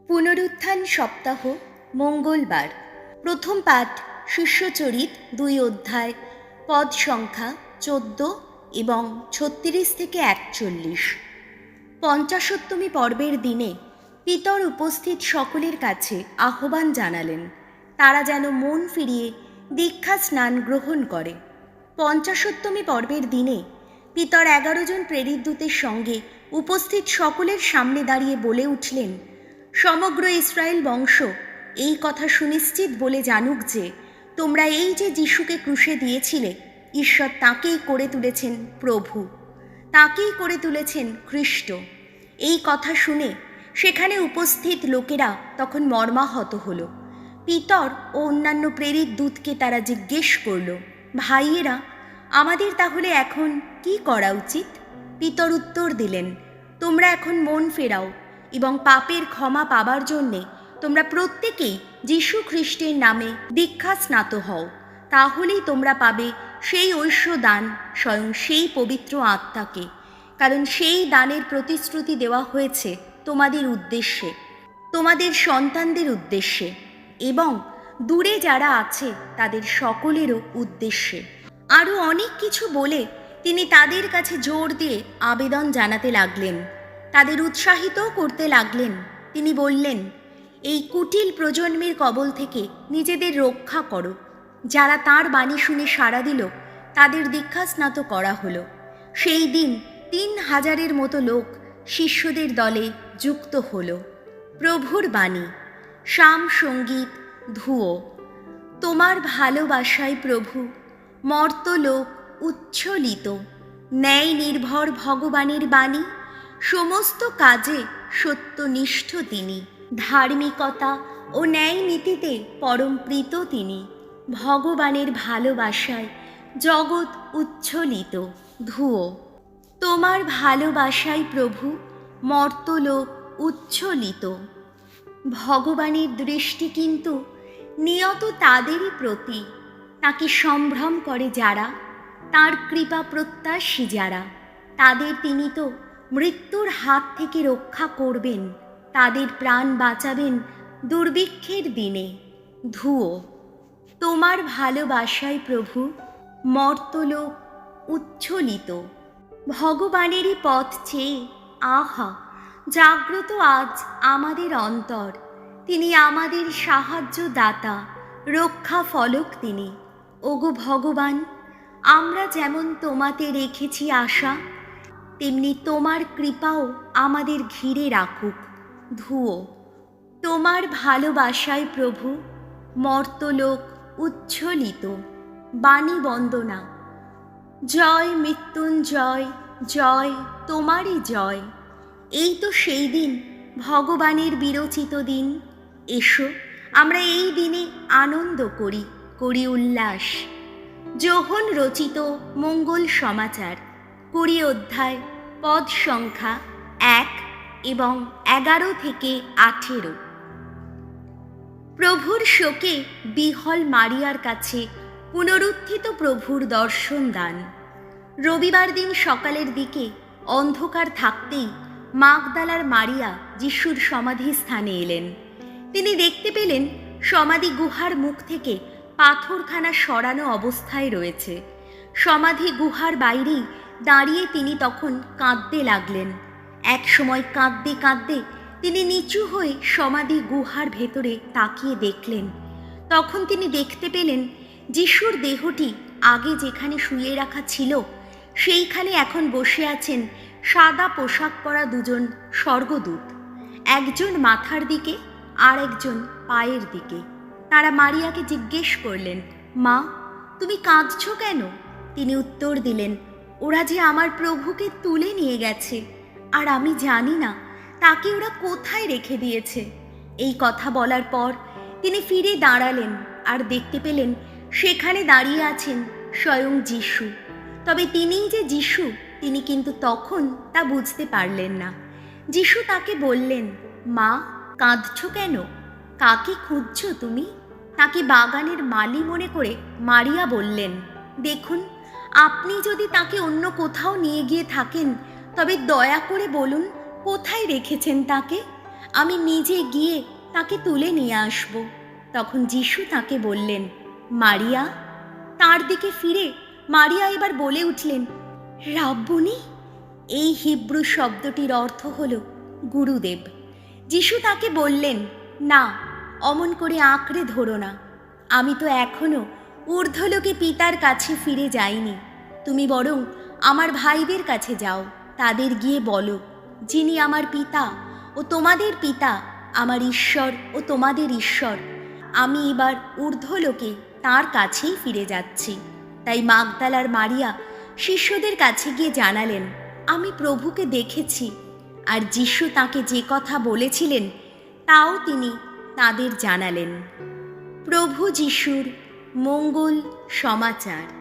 পুনরুত্থান সপ্তাহ মঙ্গলবার। প্রথম পাঠ শিষ্যচরিত 2 অধ্যায়, পদ সংখ্যা 14 এবং 36 থেকে 41। পঞ্চাশোত্তমী পর্বের দিনে পিতর উপস্থিত সকলের কাছে আহ্বান জানালেন তারা যেন মন ফিরিয়ে দীক্ষা স্নান গ্রহণ করে। পঞ্চাশোত্তমী পর্বের দিনে পিতর 11 জন প্রেরিত দূতের সঙ্গে উপস্থিত সকলের সামনে দাঁড়িয়ে বলে উঠলেন, সমগ্র ইসরায়েল বংশ এই কথা সুনিশ্চিত বলে জানুক যে তোমরা এই যে যিশুকে ক্রুশে দিয়েছিলে, ঈশ্বর তাকেই করে তুলেছেন প্রভু, তাকেই করে তুলেছেন খ্রিস্ট। এই কথা শুনে সেখানে উপস্থিত লোকেরা তখন মর্মাহত হলো। পিতর ও অন্যান্য প্রেরিত দূতকে তারা জিজ্ঞেস করল, ভাইয়েরা, আমাদের তাহলে এখন কি করা উচিত? পিতর উত্তর দিলেন, তোমরা এখন মন ফেরাও এবং পাপের ক্ষমা পাবার জন্যে তোমরা প্রত্যেকেই যীশু খ্রিস্টের নামে দীক্ষা স্নাত হও। তাহলেই তোমরা পাবে সেই ঐশ্য দান, স্বয়ং সেই পবিত্র আত্মাকে। কারণ সেই দানের প্রতিশ্রুতি দেওয়া হয়েছে তোমাদের উদ্দেশ্যে, তোমাদের সন্তানদের উদ্দেশ্যে এবং দূরে যারা আছে তাদের সকলেরও উদ্দেশ্যে। আরও অনেক কিছু বলে তিনি তাদের কাছে জোর দিয়ে আবেদন জানাতে লাগলেন, তাদের উৎসাহিত করতে লাগলেন। তিনি বললেন, এই কুটিল প্রজন্মের কবল থেকে নিজেদের রক্ষা করো। যারা তাঁর বাণী শুনে সাড়া দিল তাদের দীক্ষাস্নাত করা হলো। সেই দিন 3000-এর মতো লোক শিষ্যদের দলে যুক্ত হল। প্রভুর বাণী। শাম সঙ্গীত ধুয়ো। তোমার ভালোবাসায় প্রভু মর্তলোক উচ্ছ্বলিত। ন্যায় নির্ভর ভগবানের বাণী, সমস্ত কাজে সত্যনিষ্ঠ তিনি। ধার্মিকতা ও ন্যায় নীতিতে পরম প্রীত তিনি। ভগবানের ভালোবাসায় জগৎ উচ্ছ্বলিত। ধুয়ো। তোমার ভালোবাসায় প্রভু মর্তলোক উচ্ছ্বলিত। ভগবানের দৃষ্টি কিন্তু নিয়ত তাদেরই প্রতি, তাকে সম্ভ্রম করে যারা, তাঁর কৃপা প্রত্যাশী যারা, তাদের তিনি তো মৃত্যুর হাত থেকে রক্ষা করবেন, তাদের প্রাণ বাঁচাবেন দুর্ভিক্ষের দিনে। ধুয়ো। তোমার ভালোবাসায় প্রভু মর্তলোক উচ্ছ্বলিত। ভগবানেরই পথ চেয়ে আহা জাগ্রত আজ আমাদের অন্তর। তিনি আমাদের সাহায্যদাতা, রক্ষা ফলক তিনি। ওগো ভগবান, আমরা যেমন তোমাতে রেখেছি আশা, তেমনি তোমার কৃপাও আমাদের ঘিরে রাখুক। ধুয়ো। তোমার ভালোবাসায় প্রভু মর্তলোক উচ্ছ্বলিত। বাণী বন্দনা। জয় মৃত্যুঞ্জয়, জয় তোমারই জয়। এই তো সেই দিন, ভগবানের বিরচিত দিন। এসো আমরা এই দিনে আনন্দ করি, করি উল্লাস। যোহন রচিত মঙ্গল সমাচার 20 অধ্যায়, পদ সংখ্যা 1 এবং 11 থেকে 18। প্রভুর শোকে বিহল মারিয়ার কাছে পুনরুত্থিত প্রভুর দর্শন দান। রবিবার দিন সকালের দিকে অন্ধকার থাকতেই মাগদালার মারিয়া যিশুর সমাধি স্থানে এলেন। তিনি দেখতে পেলেন সমাধি গুহার মুখ থেকে পাথরখানা সরানো অবস্থায় রয়েছে। সমাধি গুহার বাইরেই দাঁড়িয়ে তিনি তখন কাঁদতে লাগলেন। এক সময় কাঁদতে কাঁদতে তিনি নিচু হয়ে সমাধি গুহার ভেতরে তাকিয়ে দেখলেন। তখন তিনি দেখতে পেলেন যিশুর দেহটি আগে যেখানে শুয়ে রাখা ছিল সেইখানে এখন বসে আছেন সাদা পোশাক পরা 2 জন স্বর্গদূত, একজন মাথার দিকে আর একজন পায়ের দিকে। তারা মারিয়াকে জিজ্ঞেস করলেন, মা, তুমি কাঁদছো কেন? তিনি উত্তর দিলেন, ওরা যে আমার প্রভুকে তুলে নিয়ে গেছে, আর আমি জানি না তাকে ওরা কোথায় রেখে দিয়েছে। এই কথা বলার পর তিনি ফিরে দাঁড়ালেন আর দেখতে পেলেন সেখানে দাঁড়িয়ে আছেন স্বয়ং যিশু। তবে তিনিই যে যিশু তিনি কিন্তু তখন তা বুঝতে পারলেন না। যিশু তাকে বললেন, মা, কাঁদছো কেন? কাকে খুঁজছো তুমি? তাকে বাগানের মালি মনে করে মারিয়া বললেন, দেখুন, আপনি যদি তাকে অন্য কোথাও নিয়ে গিয়ে থাকেন তবে দয়া করে বলুন কোথায় রেখেছেন তাকে। আমি নিজে গিয়ে তাকে তুলে নিয়ে আসব। তখন যিশু তাকে বললেন, মারিয়া। তার দিকে ফিরে মারিয়া এবার বলে উঠলেন, রাব্বুনি। এই হিব্রু শব্দটির অর্থ হল গুরুদেব। যিশু তাকে বললেন, না, অমন করে আঁকড়ে ধরো না। আমি তো এখনো ঊর্ধ্বলোকে পিতার কাছে ফিরে যাইনি। তুমি বরং আমার ভাইদের কাছে যাও, তাদের গিয়ে বলো, যিনি আমার পিতা ও তোমাদের পিতা, আমার ঈশ্বর ও তোমাদের ঈশ্বর, আমি এবার ঊর্ধ্বলোকে তাঁর কাছেই ফিরে যাচ্ছি। তাই মাগদালার মারিয়া শিষ্যদের কাছে গিয়ে জানালেন, আমি প্রভুকে দেখেছি। আর যিশু তাকে যে কথা বলেছিলেন তাও তিনি তাদের জানালেন। প্রভু যিশুর মঙ্গল সমাচার।